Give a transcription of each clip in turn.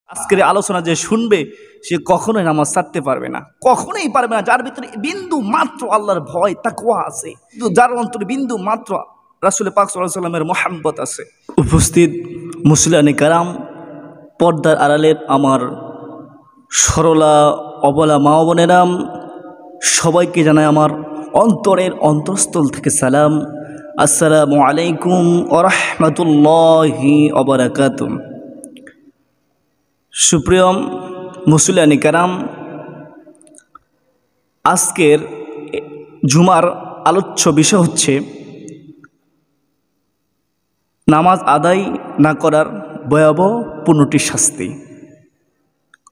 আজকের আলোচনা যে শুনবে সে কখনোই নামাজ ছাড়তে পারবে না, কখনোই পারবে না, যার ভিতরে বিন্দু মাত্র আল্লাহর ভয় তাকওয়া আছে, যার অন্তরে বিন্দু মাত্র রাসূল পাক সাল্লাল্লাহু আলাইহি ওয়াসাল্লামের মহব্বত আছে। উপস্থিত মুসলিয়ানে কারাম, পর্দার আড়ালের আমার সরলা অবলা মা বোনেরাম, সবাইকে জানাই আমার অন্তরের অন্তঃস্থল থেকে সালাম। আসসালামু আলাইকুম ওয়া রাহমাতুল্লাহি ওয়া বারাকাতুহু। সুপ্রিয় মুসলিয়ানে কারাম, আজকের জুমার আলোচ্য বিষয় হচ্ছে নামাজ আদায় না করার ভয়াবহ 15টি শাস্তি।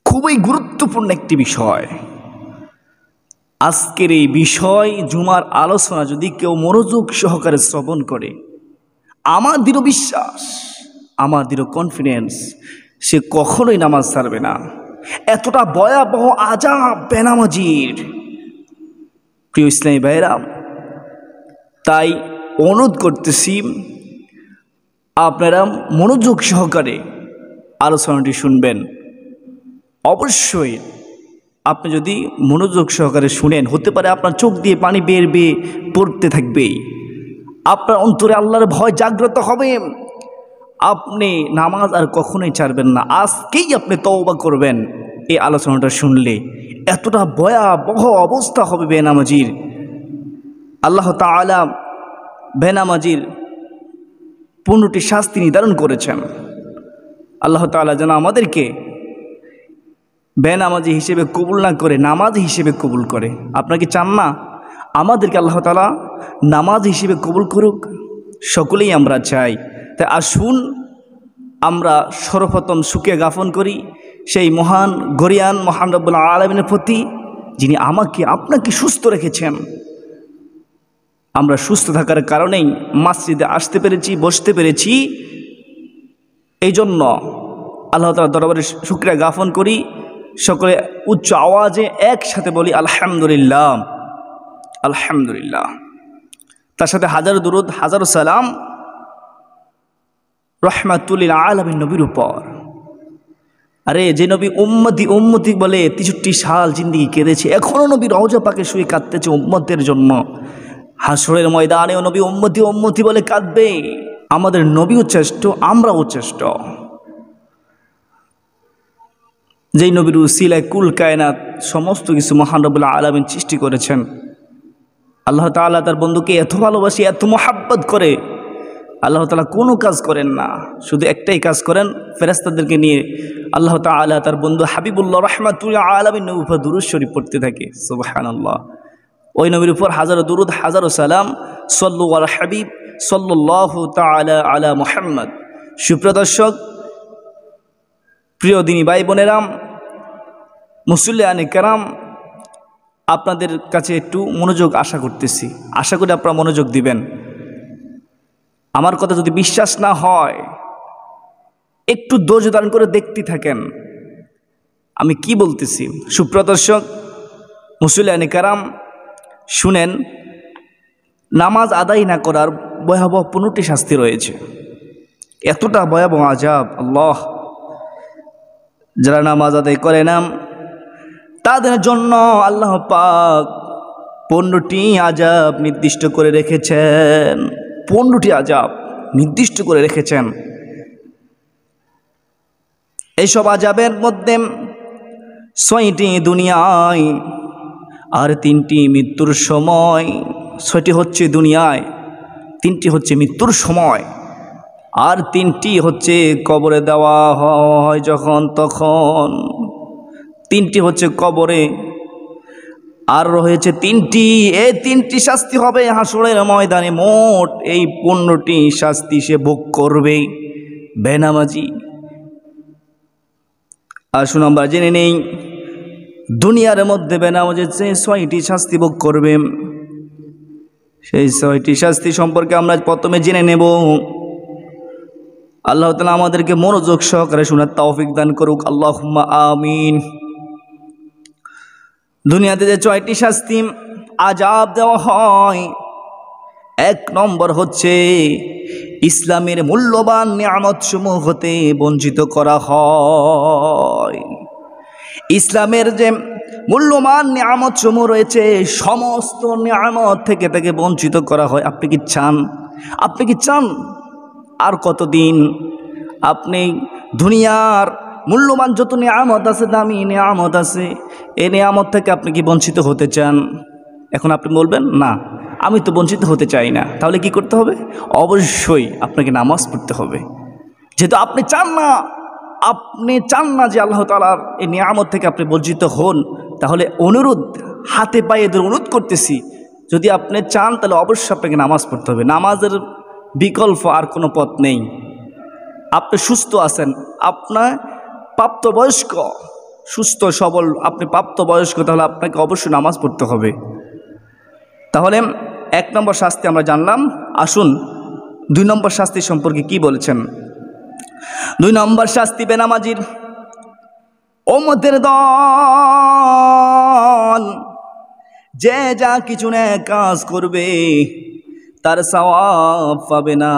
খুবই গুরুত্বপূর্ণ একটি বিষয়। আজকের এই বিষয় জুমার আলোচনা যদি কেউ মনোযোগ সহকারে শ্রবণ করে, আমার দৃঢ় বিশ্বাস, আমার দৃঢ় কনফিডেন্স, সে কখনোই নামাজ ছাড়বে না। এতটা ভয়াবহ আযাব বেনামাজির। প্রিয় ইসলামী ভাইরা, তাই অনুরোধ করতেছি আপনারা মনোযোগ সহকারে আলোচনাটি শুনবেন। অবশ্যই আপনি যদি মনোযোগ সহকারে শুনেন, হতে পারে আপনার চোখ দিয়ে পানি বের বেয়ে পড়তে থাকবেই, আপনার অন্তরে আল্লাহর ভয় জাগ্রত হবে, আপনি নামাজ আর কখনোই ছাড়বেন না। আজকেই আপনি তওবা করবেন এই আলোচনাটা শুনলে। এতটা ভয়াবহ অবস্থা হবে বেনামাজির। আল্লাহ তাআলা বেনামাজির 15টি শাস্তি নির্ধারণ করেছেন। আল্লাহ তাআলা যেন আমাদেরকে বেনামাজি হিসেবে কবুল না করে নামাজি হিসেবে কবুল করে। আপনারা কি চান না আমাদেরকে আল্লাহ তাআলা নামাজ হিসেবে কবুল করুক? সকলেই আমরা চাই। তাই আসুন আমরা সর্বপ্রথম শুকরিয়া জ্ঞাপন করি সেই মহান গরিয়ান মহান রব্বুল আলামিনের প্রতি, যিনি আমাকে আপনাকে সুস্থ রেখেছেন। আমরা সুস্থ থাকার কারণেই মসজিদে আসতে পেরেছি, বসতে পেরেছি। এই জন্য আল্লাহ তাআলার দরবারে শুকরিয়া জ্ঞাপন করি। সকলে উচ্চ আওয়াজে একসাথে বলি আলহামদুলিল্লাহ, আলহামদুলিল্লাহ। তার সাথে হাজারো দুরূদ, হাজারো সালাম রাহমাতুল লিল আলামিন নবীর উপর। আরে যে নবী উম্মতি উম্মতি বলে 63 সাল জিন্দেগি কেঁদেছে, এখনও নবী রওজা পাকে শুয়ে কাঁদতেছে উম্মতের জন্য। হাসরের ময়দানেও নবী উম্মতি উম্মতি বলে কাঁদবে। আমাদের নবীও শ্রেষ্ঠ, আমরাও শ্রেষ্ঠ। যেই নবীর উসিলায় কুল কায়নাত সমস্ত কিছু মহান রব্বুল আলামিন সৃষ্টি করেছেন। আল্লাহ তাআলা তার বন্ধুকে এত ভালোবাসে, এত মহাব্বত করে, আল্লাহ তাআলা কোনো কাজ করেন না, শুধু একটাই কাজ করেন, ফেরেশতাদেরকে নিয়ে আল্লাহ তাআলা তার বন্ধু হাবিবুল্লাহ রাহমাতুল আলামিন নবীর উপর দুরূদ শরীফ পড়তে থাকে। সুবহানাল্লাহ। ওই নবীর উপর হাজারো দুরূদ, হাজারো সালাম। সাল্লু আলা হাবিব সাল্লাল্লাহু তাআলা আলা মুহাম্মদ। সুপ্রিয় দর্শক, প্রিয় দিনী ভাই বোনেরাম, মুসল্লিয়ানে কেরাম, আপনাদের কাছে একটু মনোযোগ আশা করতেছি। আশা করি আপনারা মনোযোগ দিবেন। আমার কথা যদি বিশ্বাস না হয়, একটু ধৈর্য ধারণ করে দেখতে থাকেন আমি কি বলতেছি। সুপ্রিয় দর্শক, মুসল্লিয়ানে কেরাম, শুনেন, নামাজ আদায় না করার ভয়াবহ 15টি শাস্তি রয়েছে। এতটা ভয়াবহ আযাব, আল্লাহ! যারা নামাজ আদায় করে না তাদের জন্য আল্লাহ পাক 15টি আযাব নির্দিষ্ট করে রেখেছেন। 15টি আযাব নির্দিষ্ট করে রেখেছেন। এইসব আযাবের মধ্যে 6টি দুনিয়ায় আর 3টি মৃত্যুর সময়। 6টি হচ্ছে দুনিয়ায়, 3টি হচ্ছে মৃত্যুর সময়, আর 3টি হচ্ছে কবরে দেওয়া হয় যখন তখন। 3টি হচ্ছে কবরে, আর রয়েছে 3টি। এই 3টি শাস্তি হবে হাসরের ময়দানে। মোট এই 15টি শাস্তি সে ভোগ করবে বেনামাজি। আসুন আমরা জেনে নেই দুনিয়ার মধ্যে বেনামাজি যে 6টি শাস্তি ভোগ করবে, সেই 6টি শাস্তি সম্পর্কে আমরা প্রথমে জেনে নেব। আল্লাহ তাআলা আমাদেরকে মনোযোগ সহকারে শোনার তৌফিক দান করুক, আল্লাহুম্মা আমিন। দুনিয়াতে যে 6টি শাস্তি আযাব দেওয়া হয়, 1 নম্বর হচ্ছে ইসলামের মূল্যবান নিয়ামত সমূহ হতে বঞ্চিত করা হয়। ইসলামের যে মূল্যবান নিয়ামত সমূহ রয়েছে, সমস্ত নিয়ামত থেকে তাকে বঞ্চিত করা হয়। আপনি কি চান? আপনি কি চান আর কতদিন আপনি দুনিয়ার মূল্যবান যত নিয়ামত আছে, দামি নিয়ামত আছে, এই নিয়ামত থেকে আপনি কি বঞ্চিত হতে চান? এখন আপনি বলবেন না, আমি তো বঞ্চিত হতে চাই না। তাহলে কি করতে হবে? অবশ্যই আপনাকে নামাজ পড়তে হবে। যেহেতু আপনি চান না যে আল্লাহ তাআলার এই নিয়ামত থেকে আপনি বঞ্চিত হন, তাহলে অনুরোধ, হাতে পায়ে ধরে অনুরোধ করতেছি, যদি আপনি চান তাহলে অবশ্যই আপনাকে নামাজ পড়তে হবে। নামাজের বিকল্প আর কোনো পথ নেই। আপনি সুস্থ আছেন, আপনার প্রাপ্তবয়স্ক, সুস্থ সবল, আপনি প্রাপ্তবয়স্ক, তাহলে আপনাকে অবশ্যই নামাজ পড়তে হবে। তাহলে 1 নম্বর শাস্তি আমরা জানলাম। আসুন 2 নম্বর শাস্তি সম্পর্কে কি বলেছেন। 2 নম্বর শাস্তি বেনামাজির উম্মতের দল, যে যা কিছু নেক কাজ করবে তার সওয়াব পাবে না।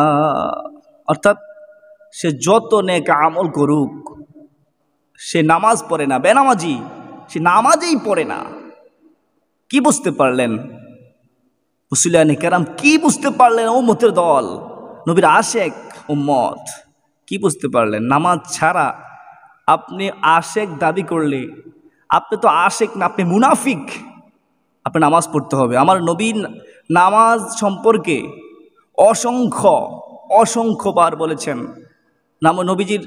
অর্থাৎ সে যত নেক আমল করুক, সে নামাজ পড়ে না, বেনামাজি, সে নামাজই পড়ে না। কি বুঝতে পারলেন মুসলিয়ানে কেরাম? কি বুঝতে পারলেন উম্মতের দল, নবীর আশেক উম্মত? কি বুঝতে পারলেন? নামাজ ছাড়া আপনি আশেক দাবি করলে আপনি তো আশেক না, আপনি মুনাফিক। আপনি নামাজ পড়তে হবে। আমার নবী নামাজ সম্পর্কে অসংখ্যবার বলেছেন। নবীজির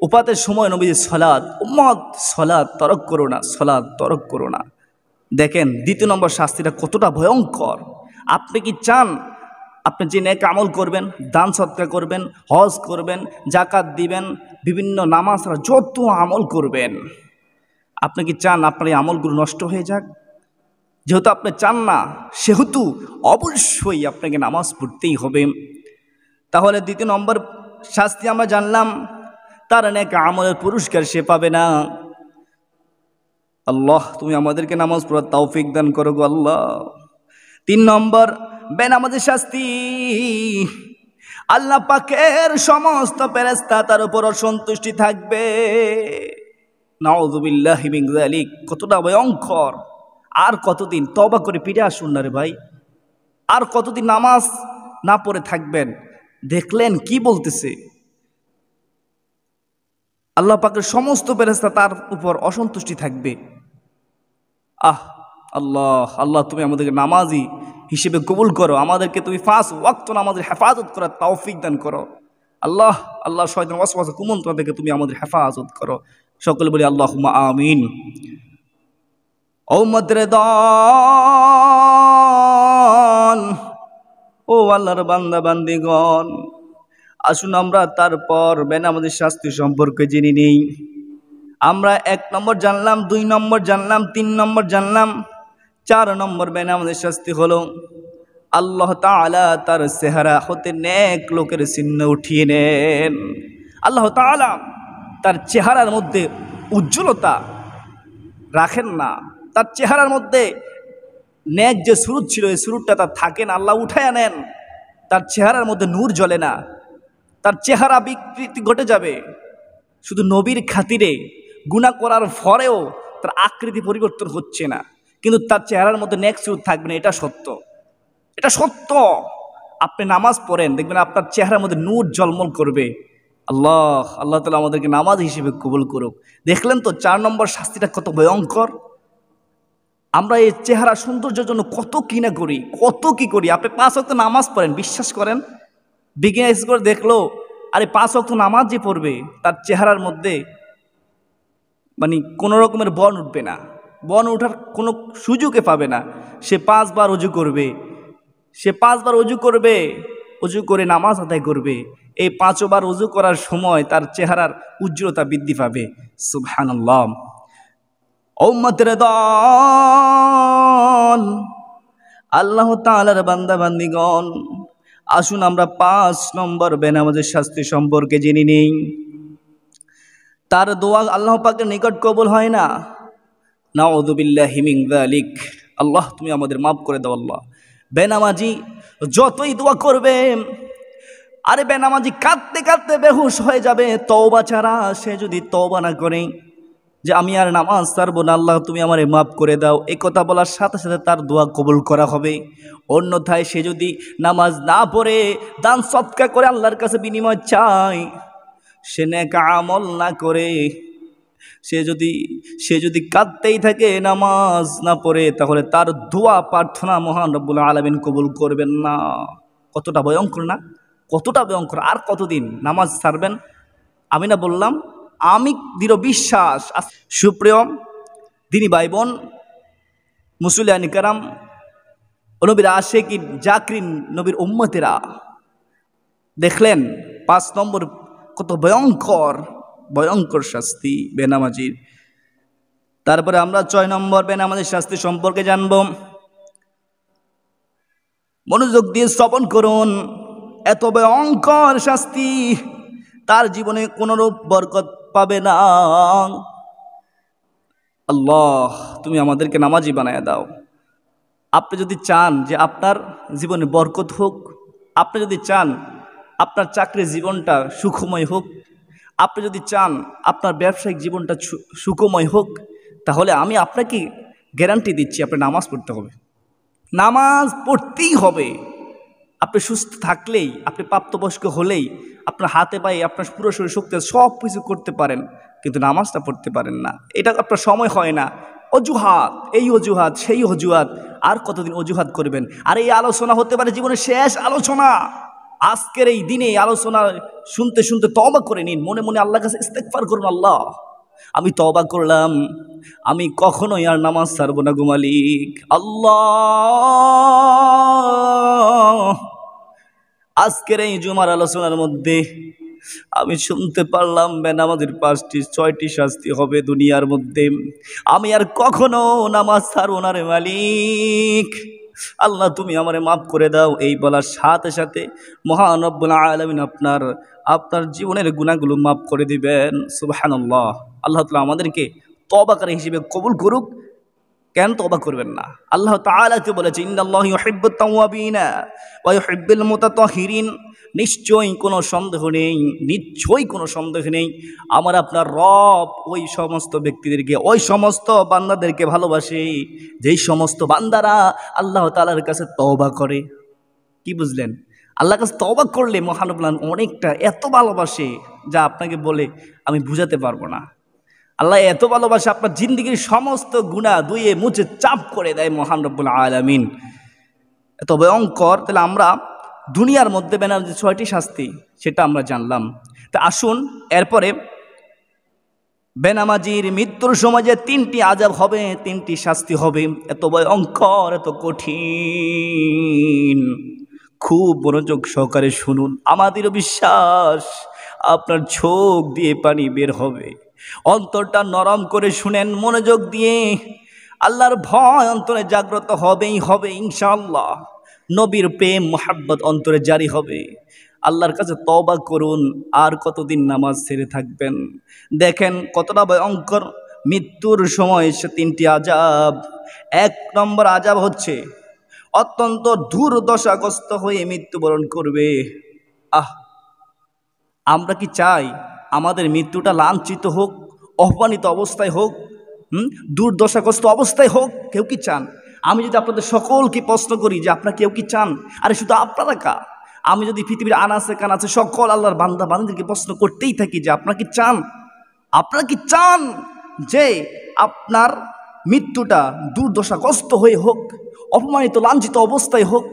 উপাতের সময় নবীজির সলাত, উম্মত সলাত তরক করো না, সলাত তরক করো না। দেখেন 2 নম্বর শাস্তিটা কতটা ভয়ঙ্কর। আপনি কি চান আপনি যে নেক আমল করবেন, দান সদকা করবেন, হজ করবেন, জাকাত দিবেন, বিভিন্ন নামাজ যত আমল করবেন, আপনি কি চান আপনার এই আমলগুলো নষ্ট হয়ে যাক? যেহেতু আপনি চান না, সেহেতু অবশ্যই আপনাকে নামাজ পড়তেই হবে। তাহলে 2 নম্বর শাস্তি আমরা জানলাম, তার নেক আমলের পুরস্কার সে পাবে না। আল্লাহ তুমি আমাদেরকে নামাজ পড়ার তৌফিক দান করো গো আল্লাহ। 3 নম্বর বেনামাজের শাস্তি, আল্লাহ পাকের সমস্ত ফেরেশতা তার উপর অসন্তুষ্টি থাকবে। নাউযুবিল্লাহি মিন যালিক। কতটা ভয়ঙ্কর! আর কতদিন? তওবা করে ফিরে আসুন না রে ভাই। আর কতদিন নামাজ না পড়ে থাকবেন? দেখলেন কি বলতেছে? আল্লাহ পাকের সমস্ত ফেরেশতা তার উপর অসন্তুষ্টি থাকবে। আল্লাহ তুমি আমাদেরকে নামাজি হিসেবে কবুল করো, আমাদেরকে তুমি 5 ওয়াক্ত নামাজের হেফাজত করার তৌফিক দান করো। আল্লাহ শয়তান ওয়াসওয়াসা কুমন্ত্র থেকে তুমি আমাদের হেফাজত করো। সকলে বলি আল্লাহুম্মা আমিন। উম্মতের দল, ও আল্লাহর বান্দা বান্দিগণ, আসুন আমরা তারপর বেনামাজির শাস্তি সম্পর্কে জেনে নেই। আমরা 1 নম্বর জানলাম, 2 নম্বর জানলাম, 3 নম্বর জানলাম। 4 নম্বর বেনামাজির শাস্তি হলো আল্লাহ তাআলা তার চেহারা হতে নেক লোকের চিহ্ন উঠিয়ে নেন। আল্লাহ তাআলা তার চেহারার মধ্যে উজ্জ্বলতা রাখেন না। তার চেহারার মধ্যে নেক যে সুরুত ছিল, এই সুরুতটা তার থাকে না, আল্লাহ উঠায় নেন। তার চেহারার মধ্যে নূর জ্বলে না, তার চেহারা বিকৃতি ঘটে যাবে। শুধু নবীর খাতিরে গুনাহ করার পরেও তার আকৃতি পরিবর্তন হচ্ছে না, কিন্তু তার চেহারার মধ্যে নেক সুরুত থাকবে না। এটা সত্য, এটা সত্য। আপনি নামাজ পড়েন, দেখবেন আপনার চেহারার মধ্যে নূর ঝলমল করবে। আল্লাহ তাআলা আমাদেরকে নামাজ হিসেবে কবুল করুক। দেখলেন তো 4 নম্বর শাস্তিটা কত ভয়ঙ্কর। আমরা এই চেহারা সৌন্দর্যের জন্য কত কি না করি, কত কি করি। আপনি 5 ওয়াক্ত নামাজ পড়েন, বিশ্বাস করেন, বিজ্ঞান করে দেখলো, আরে 5 ওয়াক্ত নামাজ যে পড়বে তার চেহারার মধ্যে মানে কোনো রকমের বন উঠবে না, বন ওঠার কোনো সুযোগে পাবে না। সে 5 বার ওযু করবে, সে 5 বার ওযু করবে, ওযু করে নামাজ আদায় করবে। এই 5 বার ওযু করার সময় তার চেহারার উজ্জ্বলতা বৃদ্ধি পাবে। সুবহানাল্লাহ। উম্মতের দল, আল্লাহ তাআলার বান্দা বান্দিগণ, আসুন আমরা 5 নম্বর বেনামাজের শাস্তি সম্পর্কে জেনে নেই। তার দোয়া আল্লাহ পাকের নিকট কবুল হয় না। নাউযুবিল্লাহি মিন যালিক। আল্লাহ তুমি আমাদের মাফ করে দাও আল্লাহ। বেনামাজি যতই দোয়া করবে, আরে বেনামাজি কাঁদতে কাঁদতে বেহুশ হয়ে যাবে তওবা ছাড়া। সে যদি তওবা না করে, যে আমি আর নামাজ ছাড়বো না, আল্লাহ তুমি আমারে মাফ করে দাও, এই কথা বলার সাথে সাথে তার দোয়া কবুল করা হবে। অন্যথায় সে যদি নামাজ না পড়ে দান সদকা করে আল্লাহর কাছে বিনিময় চায়, সে নেক আমল না করে সে যদি কাঁদতেই থাকে নামাজ না পড়ে, তাহলে তার দোয়া প্রার্থনা মহান রব্বুল আলামিন কবুল করবেন না। কতটা ভয়ঙ্কর না, কতটা ভয়ঙ্কর। আর কতদিন নামাজ ছাড়বেন? আমি না বললাম, আমি দৃঢ় বিশ্বাস। সুপ্রিয় দিনী ভাই বোন, মুসলিয়ান কারাম, নবীর আশিকিন জাকিরিন, নবীর উম্মতেরা, দেখলেন 5 নম্বর কত ভয়ঙ্কর ভয়ঙ্কর শাস্তি বেনামাজির। তারপরে আমরা 6 নম্বর বেনামাজির শাস্তি সম্পর্কে জানব। মনোযোগ দিয়ে শ্রবণ করুন। এত ভয়ঙ্কর শাস্তি, তার জীবনে কোনরূপ বরকত পাবে না। আল্লাহ তুমি আমাদেরকে নামাজি বানায় দাও। আপনি যদি চান যে আপনার জীবনে বরকত হোক, আপনি যদি চান আপনার চাকরির জীবনটা সুখময় হোক, আপনি যদি চান আপনার ব্যবসায়িক জীবনটা সুখময় হোক, তাহলে আমি আপনাকে গ্যারান্টি দিচ্ছি আপনি নামাজ পড়তে হবে। নামাজ পড়তেই হবে। আপনি সুস্থ থাকলেই, আপনি প্রাপ্তবয়স্ক হলেই, আপনার হাতে পায়ে আপনার পুরো শরীর শক্তি সব কিছু করতে পারেন, কিন্তু নামাজটা পড়তে পারেন না। এটা আপনার সময় হয় না। অজুহাত, এই অজুহাত সেই অজুহাত, আর কতদিন অজুহাত করবেন? আর এই আলোচনা হতে পারে জীবনের শেষ আলোচনা। আজকের এই দিনে আলোচনা শুনতে শুনতে তওবা করে নিন, মনে মনে আল্লাহর কাছে ইস্তেগফার করুন। আল্লাহ আমি তওবা করলাম, আমি কখনোই আর নামাজ ছাড়বো না গো মালিক। আল্লাহ আজকের এই জুমার আলোচনার মধ্যে আমি শুনতে পারলাম বেনামাজির 5টি 6টি শাস্তি হবে দুনিয়ার মধ্যে। আমি আর কখনো নামাজ ছাড়বো না রে মালিক। আল্লাহ তুমি আমারে মাফ করে দাও। এই বলার সাথে সাথে মহান রব্বুল আলামিন আপনার জীবনের গুনাহগুলো মাফ করে দিবেন। সুবহানাল্লাহ। আল্লাহ তাআলা আমাদেরকে তওবাকারী হিসেবে কবুল করুক। কেন তওবা করবেন না? আল্লাহ তাআলাকে বলেছে ইন্নাল্লাহু ইউহিব্বুত তাওয়াবিনা ওয়া ইউহিব্বুল মুতাতাহহিরিন। নিশ্চয়ই কোনো সন্দেহ নেই, নিশ্চয়ই কোনো সন্দেহ নেই, আমার আপনার রব ওই সমস্ত ব্যক্তিদেরকে, ওই সমস্ত বান্দাদেরকে ভালোবাসে যেই সমস্ত বান্দারা আল্লাহ তাআলার কাছে তওবা করে। কি বুঝলেন? আল্লাহর কাছে তওবা করলে মহানবুল্লাহ অনেকটা এত ভালোবাসে যা আপনাকে বলে আমি বুঝাতে পারবো না। আল্লাহ এত ভালোবাসে, আপনার জিন্দেগির সমস্ত গুনাহ ধুয়ে মুছে চাপ করে দেয় মহান রব্বুল আলামিন। এত ভয়ঙ্কর। তাহলে আমরা দুনিয়ার মধ্যে বেনামাজি 6টি শাস্তি সেটা আমরা জানলাম। তা আসুন এরপরে বেনামাজির মৃত্যুর সময় যে 3টি আযাব হবে, 3টি শাস্তি হবে, এত ভয়ঙ্কর, এত কঠিন। খুব মনোযোগ সহকারে শুনুন। আমাদেরও বিশ্বাস আপনার চোখ দিয়ে পানি বের হবে। অন্তরটা নরম করে শুনেন মনোযোগ দিয়ে। আল্লাহর ভয় অন্তরে জাগ্রত হবেই হবে ইনশাআল্লাহ। নবীর প্রেম মোহাব্বত অন্তরে জারি হবে। আল্লাহর কাছে তওবা করুন। আর কতদিন নামাজ ছেড়ে থাকবেন? দেখেন কতটা ভয়ঙ্কর মৃত্যুর সময় সে 3টি আযাব। 1 নম্বর আযাব হচ্ছে অত্যন্ত দুর্দশাগ্রস্ত হয়ে মৃত্যুবরণ করবে। আমরা কি চাই আমাদের মৃত্যুটা লাঞ্ছিত হোক, অপমানিত অবস্থায় হোক, দুর্দশাগ্রস্ত অবস্থায় হোক? কেউ কি চান? আমি যদি আপনাদের সকলকে প্রশ্ন করি যে আপনারা কেউ কি চান? আরে শুধু আপনারা কা? আমি যদি পৃথিবীর আনাচে কানাচে সকল আল্লাহর বান্দা বান্দীদেরকে প্রশ্ন করতেই থাকি যে আপনারা কি চান? আপনারা কি চান যে আপনার মৃত্যুটা দুর্দশাগ্রস্ত হয়ে হোক, অপমানিত লাঞ্ছিত অবস্থায় হোক?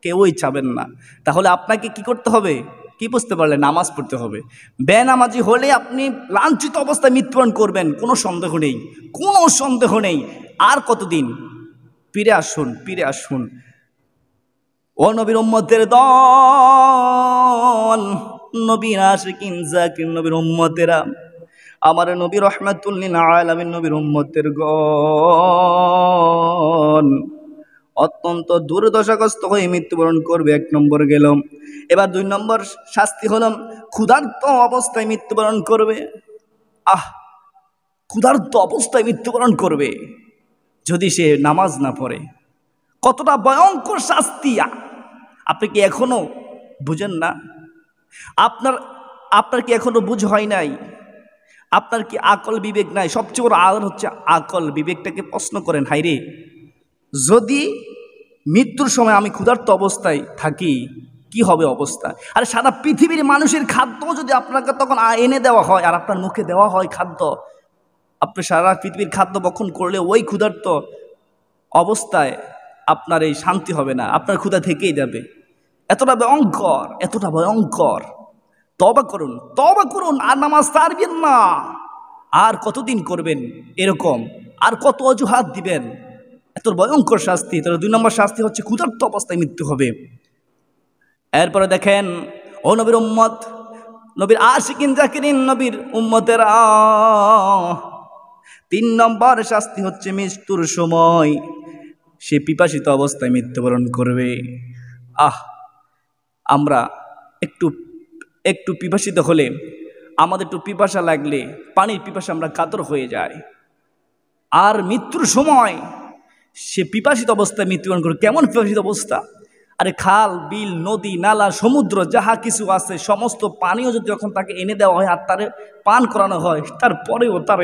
কেউই চাবেন না। তাহলে আপনাকে কি করতে হবে? কি বুঝতে পারলেন? নামাজ পড়তে হবে। বেনামাজি হলে আপনি লাঞ্ছিত অবস্থায় মৃত্যুবরণ করবেন, কোনো সন্দেহ নেই, কোনো সন্দেহ নেই। আর কতদিন? ফিরে আসুন, ফিরে আসুন। ও নবীর উম্মতের দল, নবীর আশিকিন জাকির, নবীর উম্মতেরা, আমার নবী রাহমাতুল লিল আলামিন, নবীর উম্মতের গণ অত্যন্ত দুর্দশাগ্রস্ত হয়ে মৃত্যুবরণ করবে। 1 নম্বর গেল। এবার 2 নম্বর শাস্তি হল ক্ষুধার্ত অবস্থায় মৃত্যুবরণ করবে। ক্ষুধার্ত অবস্থায় মৃত্যুবরণ করবে যদি সে নামাজ না পড়ে। কতটা ভয়ঙ্কর শাস্তি! আপনি কি এখনো বুঝেন না? আপনার কি এখনো বুঝ হয় নাই? আপনার কি আকল বিবেক নাই? সবচেয়ে বড় আদর হচ্ছে আকল বিবেকটাকে প্রশ্ন করেন, হাইরে যদি মৃত্যুর সময় আমি ক্ষুধার্ত অবস্থায় থাকি কি হবে অবস্থা? আর সারা পৃথিবীর মানুষের খাদ্য যদি আপনাকে তখন এনে দেওয়া হয় আর আপনার মুখে দেওয়া হয় খাদ্য, আপনি সারা পৃথিবীর খাদ্য ভক্ষণ করলে ওই ক্ষুধার্ত অবস্থায় আপনার এই শান্তি হবে না, আপনার ক্ষুধা থেকেই যাবে। এতটা ভয়ঙ্কর, এতটা ভয়ঙ্কর। তওবা করুন, তওবা করুন, আর নামাজ ছাড়বেন না। আর কতদিন করবেন এরকম? আর কত অজুহাত দিবেন? এত ভয়ঙ্কর শাস্তি। তাহলে 2 নম্বর শাস্তি হচ্ছে ক্ষুধার্ত অবস্থায় মৃত্যু হবে। এরপরে দেখেন, ও নবীর উম্মত, নবীর আশিকিন জাকিরিন, নবীর উম্মতেরা, 3 নম্বর শাস্তি হচ্ছে মৃত্যুর সময় সে পিপাসিত অবস্থায় মৃত্যুবরণ করবে। আমরা একটু একটু পিপাসিত হলে, আমাদের একটু পিপাসা লাগলে, পানির পিপাসা আমরা কাতর হয়ে যাই। আর মৃত্যুর সময় সে পিপাসিত অবস্থায় মৃত্যুবরণ করে। কেমন পিপাসিত অবস্থা? আরে খাল, বিল, নদী, নালা, সমুদ্র যাহা কিছু আছে সমস্ত পানীয় যদি যখন তাকে এনে দেওয়া হয় আর তারে পান করানো হয়, তারপরেও তার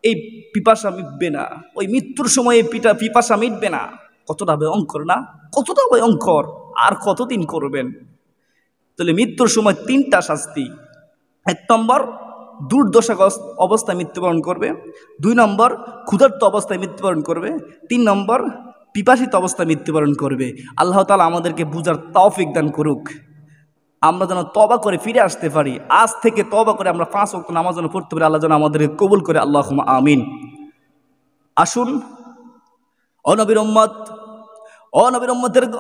এই পিপাসা মিটবে না। ওই মৃত্যুর সময় এই পিপাসা মিটবে না। কতটা ভয়ঙ্কর না? কতটা ভয়ঙ্কর! আর কতদিন করবেন? তাহলে মৃত্যুর সময় 3টা শাস্তি। 1 নম্বর দুর্দশাগ্রস্ত অবস্থায় মৃত্যুবরণ করবে, 2 নম্বর ক্ষুধার্ত অবস্থায় মৃত্যুবরণ করবে, 3 নম্বর পিপাসিত অবস্থায় মৃত্যুবরণ করবে। আল্লাহ তাআলা আমাদেরকে বুঝার তৌফিক দান করুক, আমরা যেন তওবা করে ফিরে আসতে পারি। আজ থেকে তওবা করে আমরা 5 ওয়াক্ত নামাজ যেন পড়তে পারি। আল্লাহ যেন আমাদেরকে কবুল করে, আল্লাহুম্মা আমিন। আসুন ও নবীর উম্মত, ও নবীর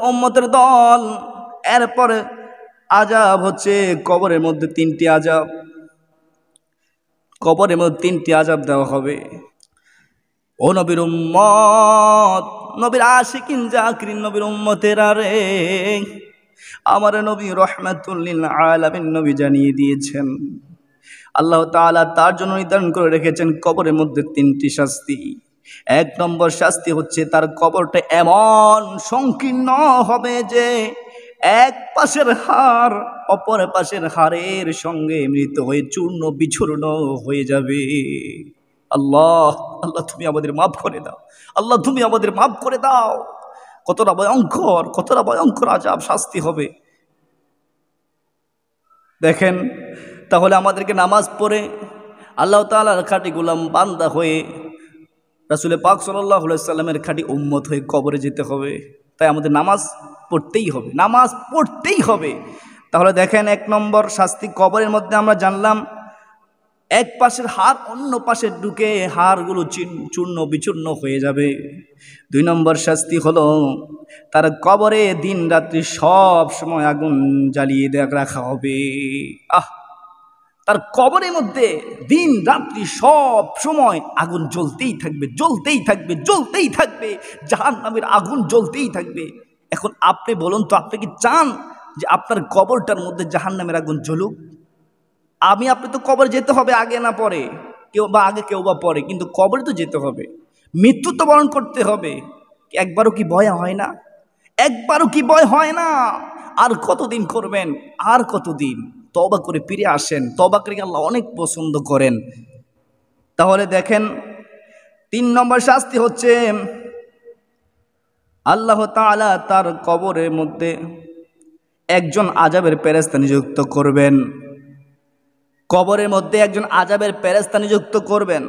উম্মতের দল, এরপরে আযাব হচ্ছে কবরের মধ্যে 3টি আযাব। কবরের মধ্যে 3টি আযাব দেওয়া হবে। ও নবীর উম্মত, নবীর আশিকিন জাকিরিন, নবীর উম্মতেরা রে, আমার নবী রাহমাতুল লিল আলামিন নবী জানিয়ে দিয়েছেন, আল্লাহ তাআলা তার জন্য নির্ধারণ করে রেখেছেন কবরের মধ্যে 3টি শাস্তি। 1 নম্বর শাস্তি হচ্ছে তার কবরটা এমন সংকীর্ণ হবে যে এক পাশের হাড় অপর পাশের হাড়ের সঙ্গে মিলিত হয়ে চূর্ণ বিচূর্ণ হয়ে যাবে। আল্লাহ, আল্লাহ তুমি আমাদের মাফ করে দাও, আল্লাহ তুমি আমাদের মাফ করে দাও। কতটা ভয়ঙ্কর, কতটা ভয়ঙ্কর আযাব শাস্তি হবে দেখেন। তাহলে আমাদেরকে নামাজ পড়ে আল্লাহ তাআলার খাঁটি গোলাম বান্দা হয়ে রাসূল পাক সাল্লাল্লাহু আলাইহি সাল্লামের খাঁটি উম্মত হয়ে কবরে যেতে হবে। তাই আমাদের নামাজ পড়তেই হবে, নামাজ পড়তেই হবে। তাহলে দেখেন 1 নম্বর শাস্তি কবরের মধ্যে আমরা জানলাম, এক পাশের হাড় অন্য পাশে ঢুকে হাড়গুলো চূর্ণ বিচূর্ণ হয়ে যাবে। 2 নম্বর শাস্তি হলো তার কবরে দিন রাত্রি সব সময় আগুন জ্বালিয়ে রাখা হবে। তার কবরের মধ্যে দিন রাত্রি সব সময় আগুন জ্বলতেই থাকবে, জ্বলতেই থাকবে, জ্বলতেই থাকবে, জাহান্নামের আগুন জ্বলতেই থাকবে। এখন আপনি বলুন তো, আপনি কি চান যে আপনার কবরটার মধ্যে জাহান্নামের আগুন জ্বলুক? আপনি তো কবর যেতে হবে, আগে না পরে, কেউ বা আগে কেউ বা পরে, কিন্তু কবরে তো যেতে হবে, মৃত্যু তো বরণ করতে হবে। একবারও কি ভয় হয় না? একবারও কি ভয় হয় না? আর কতদিন করবেন? আর কতদিন? তওবা করে ফিরে আসেন, তওবা করে আল্লাহ অনেক পছন্দ করেন। তাহলে দেখেন 3 নম্বর শাস্তি হচ্ছে আল্লাহ তাআলা তার কবরের মধ্যে একজন আযাবের ফেরেশতা নিযুক্ত করবেন। কবরের মধ্যে একজন আযাবের ফেরেশতা নিযুক্ত করবেন।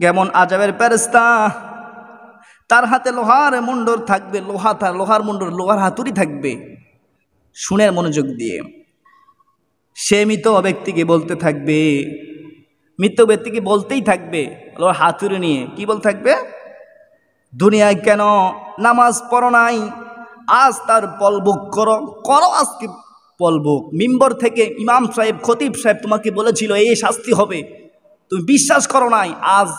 কেমন আযাবের ফেরেশতা? তার হাতে লোহার মুন্ডর থাকবে, লোহার মুন্ডর, লোহার হাতুড়ি থাকবে। শুনের মনোযোগ দিয়ে, সে মৃত ব্যক্তিকে বলতে থাকবে, মৃত ব্যক্তিকে বলতেই থাকবে লোহার হাতুড়ি নিয়ে, কি বলতে থাকবে? দুনিয়ায় কেন নামাজ পড়ো নাই? আজ তার পলবুক করো, করো আজকে পলবুক। মিম্বর থেকে ইমাম সাহেব, খতিব সাহেব তোমাকে বলেছিল এই শাস্তি হবে, তুমি বিশ্বাস করো নাই, আজ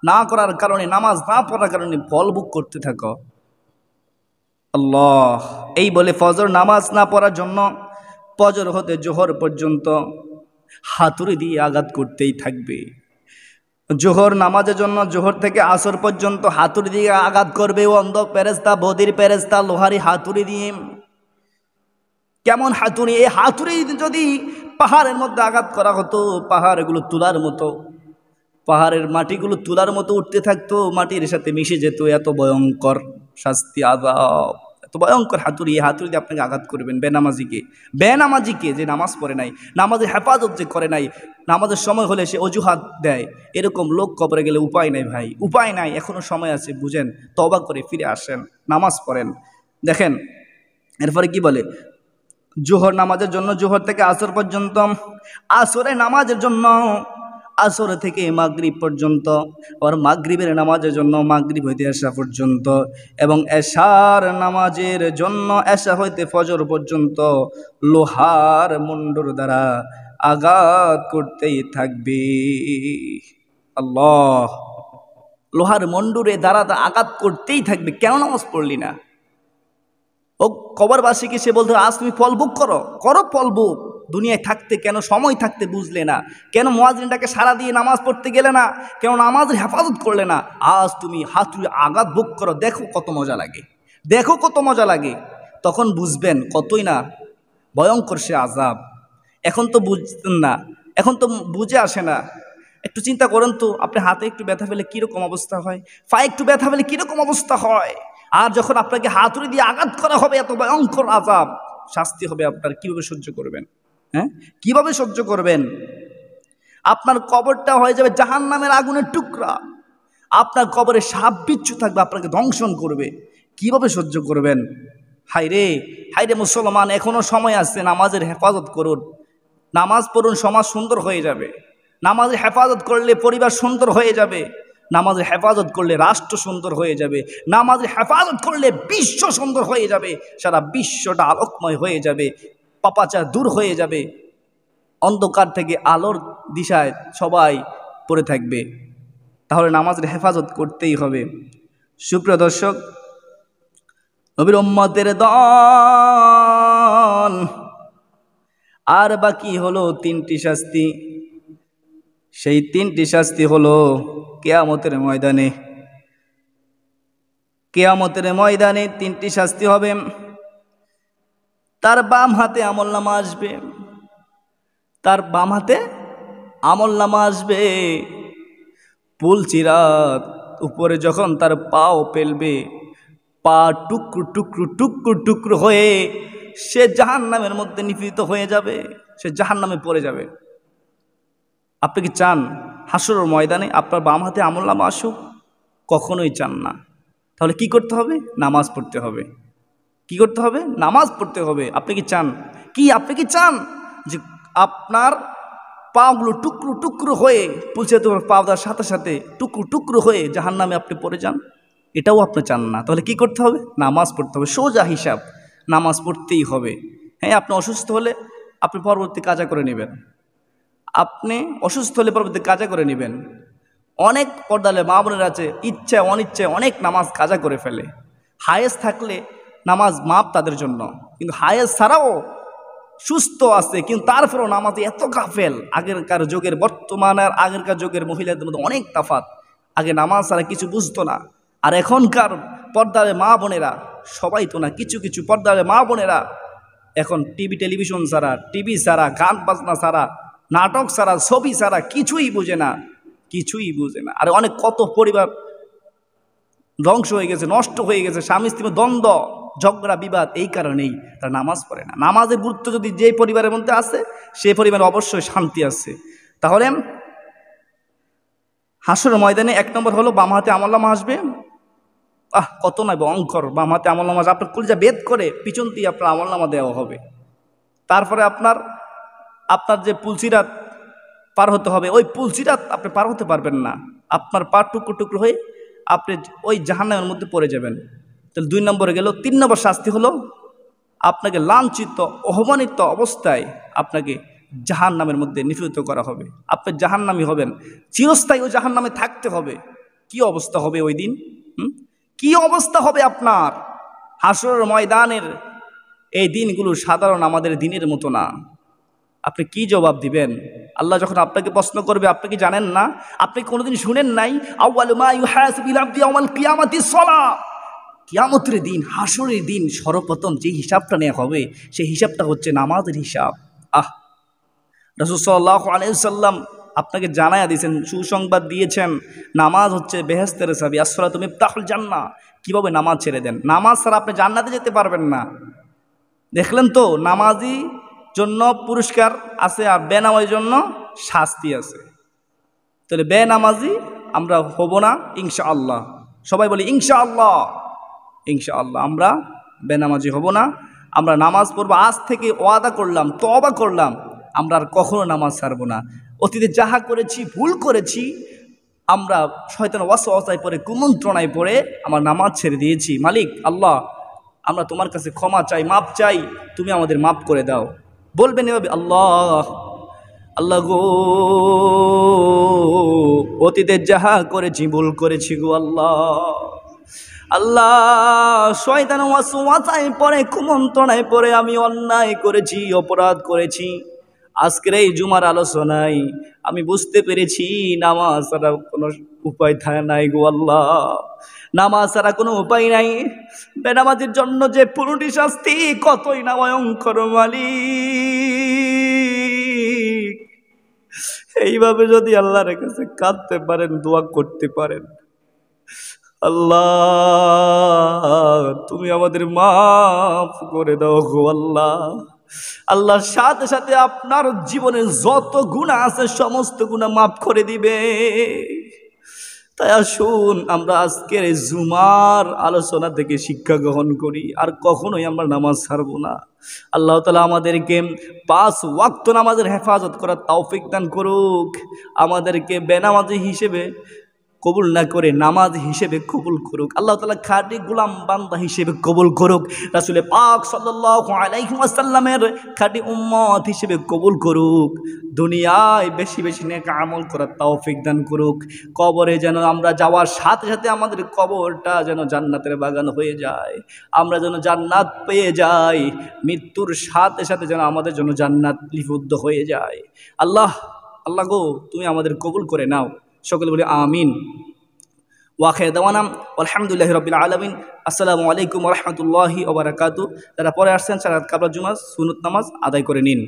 না করার কারণে, নামাজ না পড়ার কারণে পলবুক করতে থাকো। আল্লাহ এই বলে ফজর নামাজ না পড়ার জন্য ফজর হতে জোহর পর্যন্ত হাতুড়ি দিয়ে আঘাত করতেই থাকবে। জোহর নামাজের জন্য জোহর থেকে আসর পর্যন্ত হাতুড়ি দিয়ে আঘাত করবে। ও অন্ধ ফেরেশতা, বধির ফেরেশতা লোহারি হাতুড়ি দিয়ে। কেমন হাতুড়ি? এই হাতুড়ি যদি পাহাড়ের মধ্যে আঘাত করা হতো, পাহাড়গুলো তুলার মতো, পাহাড়ের মাটিগুলো তুলার মতো উঠতে থাকতো, মাটির সাথে মিশে যেত। এত ভয়ঙ্কর শাস্তি, আযাব, এত ভয়ঙ্কর হাতুড়ি। এই হাতুড়ি দিয়ে আপনাকে আঘাত করবেন বেনামাজিকে, যে নামাজ পড়ে নাই, নামাজের হেফাজত যে করে নাই, নামাজের সময় হলে সে অজুহাত দেয়, এরকম লোক কবরে গেলে উপায় নাই ভাই, উপায় নাই। এখনো সময় আছে, বুঝেন, তওবা করে ফিরে আসেন, নামাজ পড়েন। দেখেন এরপরে কি বলে, জোহর নামাজের জন্য জোহর থেকে আসর পর্যন্ত, আসরে নামাজের জন্য আসর থেকে মাগরিব পর্যন্ত, আর মাগরিবের নামাজের জন্য মাগরিব হইতে এশা পর্যন্ত, এবং এশার নামাজের জন্য এশা হইতে ফজর পর্যন্ত লোহার মুন্ডুর দ্বারা আঘাত করতেই থাকবে। আল্লাহ, লোহার মুন্ডুরে দ্বারা আঘাত করতেই থাকবে। কেন নামাজ পড়লি না? ও কবরবাসীকে সে বলতো, আজ তুমি ফল ভোগ করো ফল ভোগ। দুনিয়ায় থাকতে কেন, সময় থাকতে বুঝলে না? কেন মুয়াজ্জিনটাকে সারা দিয়ে নামাজ পড়তে গেলে না? কেন নামাজের হেফাজত করলে না? আজ তুমি হাতুড়ি আঘাত ভোগ করো, দেখো কত মজা লাগে, দেখো কত মজা লাগে। তখন বুঝবেন কতই না ভয়ঙ্কর সে আযাব। এখন তো বুঝতেন না, এখন তো বুঝে আসে না। একটু চিন্তা করেন তো, আপনি হাতে একটু ব্যথা পেলে কীরকম অবস্থা হয়, পায়ে একটু ব্যথা পেলে কীরকম অবস্থা হয়, আর যখন আপনাকে হাতুড়ি দিয়ে আঘাত করা হবে, এত ভয়ঙ্কর আযাব শাস্তি হবে আপনার, কীভাবে সহ্য করবেন? হ্যাঁ, কীভাবে সহ্য করবেন? আপনার কবরটা হয়ে যাবে জাহান্নামের আগুনের টুকরা, আপনার কবরে সাপ বিচ্ছু থাকবে, আপনাকে দংশন করবে। কীভাবে সহ্য করবেন? হায়রে হায়রে মুসলমান, এখনও সময় আছে, নামাজের হেফাজত করুন, নামাজ পড়ুন, সমাজ সুন্দর হয়ে যাবে। নামাজের হেফাজত করলে পরিবার সুন্দর হয়ে যাবে, নামাজের হেফাজত করলে রাষ্ট্র সুন্দর হয়ে যাবে, নামাজের হেফাজত করলে বিশ্ব সুন্দর হয়ে যাবে, সারা বিশ্বটা আলোকময় হয়ে যাবে, পাপাচার দূর হয়ে যাবে, অন্ধকার থেকে আলোর দিশায় সবাই পড়ে থাকবে। তাহলে নামাজের হেফাজত করতেই হবে। সুপ্রিয় দর্শক, নবীর উম্মতের দল, আর বাকি হলো 3টি শাস্তি। সেই 3টি শাস্তি হলো কিয়ামতের ময়দানে। কিয়ামতের ময়দানে 3টি শাস্তি হবে। তার বাম হাতে আমলনামা আসবে, তার বাম হাতে আমলনামা আসবে। পুলচিরাত উপরে যখন তার পাও ফেলবে, পা টুকরো টুকরো টুকরো টুকরো হয়ে সে জাহান্নামের মধ্যে নিপীড়িত হয়ে যাবে, সে জাহান্নামে পড়ে যাবে। আপনি কি চান হাসরের ময়দানে আপনার বাম হাতে আমলনামা আসুক? কখনোই চান না। তাহলে কি করতে হবে? নামাজ পড়তে হবে। কি করতে হবে? নামাজ পড়তে হবে। আপনি কি চান? আপনি কি চান যে আপনার পাগুলো টুকরো টুকরো হয়ে, পুলছে তোমার পা দেওয়ার সাথে সাথে টুকরো টুকরো হয়ে জাহান্নামে আপনি পড়ে যান? এটাও আপনি চান না। তাহলে কি করতে হবে? নামাজ পড়তে হবে। সোজা হিসাব, নামাজ পড়তেই হবে। হ্যাঁ, আপনি অসুস্থ হলে আপনি পরবর্তী কাজা করে নেবেন, আপনি অসুস্থ হলে পরবর্তী কাজা করে নেবেন। অনেক পর্দালে মা বোনের আছে, ইচ্ছায় অনিচ্ছায় অনেক নামাজ কাজা করে ফেলে। হায়েস থাকলে নামাজ মাপ তাদের জন্য, কিন্তু হায়েস ছাড়াও সুস্থ আছে, কিন্তু তারপরেও নামাজে এত গাফেল। আগেরকার যুগের বর্তমান আর আগেরকার যুগের মহিলাদের মধ্যে অনেক তাফাত। আগে নামাজ ছাড়া কিছু বুঝতো না, আর এখনকার পর্দারে মা বোনেরা, সবাই তো না, কিছু কিছু পর্দারে মা বোনেরা এখন টেলিভিশন ছাড়া, টিভি ছাড়া, গান বাজনা ছাড়া, নাটক ছাড়া, ছবি ছাড়া কিছুই বুঝে না, কিছুই বুঝে না। আর অনেক কত পরিবার ধ্বংস হয়ে গেছে, নষ্ট হয়ে গেছে, স্বামী স্ত্রীর দ্বন্দ্ব, ঝগড়া বিবাদ, এই কারণেই তারা নামাজ পড়ে না। নামাজের গুরুত্ব যদি যেই পরিবারের মধ্যে আছে, সেই পরিবারে অবশ্যই শান্তি আছে। তাহলে হাসরের ময়দানে 1 নম্বর হলো বাম হাতে আমলনামা আসবে। কত নয় ভয়ঙ্কর! বাম হাতে আমলনামা, আপনার কলিজা বেদ করে পিছন দিয়ে আপনার আমলনামা দেওয়া হবে। তারপরে আপনার যে পুলসিরাত পার হতে হবে, ওই পুলসিরাত আপনি পার হতে পারবেন না, আপনার পা টুকরো টুকরো হয়ে আপনি ওই জাহান্নামের মধ্যে পড়ে যাবেন। তাহলে 2 নম্বরে গেল। 3 নম্বর শাস্তি হলো আপনাকে লাঞ্ছিত, অপমানিত অবস্থায় আপনাকে জাহান্নামের মধ্যে নিপীড়িত করা হবে। আপনি জাহান্নামী হবেন, চিরস্থায়ী ওই জাহান্নামে থাকতে হবে। কি অবস্থা হবে ওই দিন? কি অবস্থা হবে আপনার? হাসরের ময়দানের এই দিনগুলো সাধারণ আমাদের দিনের মতো না। আপনি কি জবাব দিবেন? আল্লাহ যখন আপনাকে প্রশ্ন করবে, আপনি কি জানেন না? আপনি কোনোদিন শুনেন নাই? আউয়ালু মা ইউহাসাবিল আবদু ইয়াওমাল কিয়ামাতিস সালাহ। কিয়ামতের দিন, হাসরের দিন সর্বপ্রথম যে হিসাবটা নেওয়া হবে, সেই হিসাবটা হচ্ছে নামাজের হিসাব। রাসূল সাল্লাল্লাহু আলাইহি ওয়াসাল্লাম আপনাকে জানায়া দিয়েছেন, সুসংবাদ দিয়েছেন, নামাজ হচ্ছে বেহেশতের চাবি, আসসালাতু মিফতাহুল জান্নাহ। কীভাবে নামাজ ছেড়ে দেন? নামাজ ছাড়া আপনি জান্নাতে যেতে পারবেন না। দেখলেন তো, নামাজি জন্য পুরস্কার আছে আর বেনামাজির জন্য শাস্তি আছে। তাহলে বেনামাজি আমরা হব না ইনশাআল্লাহ। সবাই বলি ইনশাআল্লাহ। ইনশাআল্লাহ আমরা বেনামাজি হব না। আমরা নামাজ পড়বো, আজ থেকে ওয়াদা করলাম, তওবা করলাম, আমরা আর কখনো নামাজ ছাড়বো না। অতীতে যাহা করেছি, ভুল করেছি, আমরা শয়তানের ওয়াসওয়াসায় পড়ে, কুমন্ত্রণায় পড়ে আমার নামাজ ছেড়ে দিয়েছি। মালিক আল্লাহ, আমরা তোমার কাছে ক্ষমা চাই, মাপ চাই, তুমি আমাদের মাপ করে দাও। বলবেন এভাবে, আল্লাহ আল্লাহ গো, অতীতে যাহা করেছি, ভুল করেছি গো আল্লাহ। আল্লাহ, শয়তান ওয়াসওয়াসায় পড়ে, কুমন্ত্রণায় পড়ে আমি অন্যায় করেছি, অপরাধ করেছি। আজকের এই জুমার আলোচনায় আমি বুঝতে পেরেছি নামাজ ছাড়া কোনো উপায় থাকে নাই গো আল্লাহ। নামাজ ছাড়া কোনো উপায় নাই। বেনামাজির জন্য যে 15টি শাস্তি, কতই না ভয়ঙ্কর মালিক। এইভাবে যদি আল্লাহর কাছে কাঁদতে পারেন, দোয়া করতে পারেন, আল্লাহ তুমি আমাদের মাফ করে দাও গো আল্লাহ। আল্লাহর সাথে সাথে আপনার জীবনে যত গুনাহ আছে সমস্ত গুনাহ মাফ করে দিবে। তাই আসুন আমরা আজকের এই জুমার আলোচনা থেকে শিক্ষা গ্রহণ করি, আর কখনোই আমরা নামাজ ছাড়ব না। আল্লাহ তাআলা আমাদেরকে 5 ওয়াক্ত নামাজের হেফাজত করার তৌফিক দান করুক। আমাদেরকে বেনামাজি হিসেবে কবুল না করে নামাজ হিসেবে কবুল করুক। আল্লাহ তাআলা খাঁটি গোলাম বান্দা হিসেবে কবুল করুক। রাসূল পাক সাল্লাল্লাহু আলাইহি ওয়াসাল্লামের খাঁটি উম্মত হিসেবে কবুল করুক। দুনিয়ায় বেশি বেশি নেক আমল করার তৌফিক দান করুক। কবরে যেন আমরা যাওয়ার সাথে সাথে আমাদের কবরটা যেন জান্নাতের বাগান হয়ে যায়, আমরা যেন জান্নাত পেয়ে যাই। মৃত্যুর সাথে সাথে যেন আমাদের জন্য জান্নাত লিপিবদ্ধ হয়ে যায়। আল্লাহ আল্লাহ গো, তুমি আমাদের কবুল করে নাও। সকলে বলি আমিন। ওয়াখির দাওয়ানা আলহামদুলিল্লাহি রাব্বিল আলামিন। আসসালামু আলাইকুম ওয়া রাহমাতুল্লাহি ওয়া বারাকাতুহু। যারা পরে আসছেন সালাত কাবলা জুমা সুন্নত নামাজ আদায় করে নিন।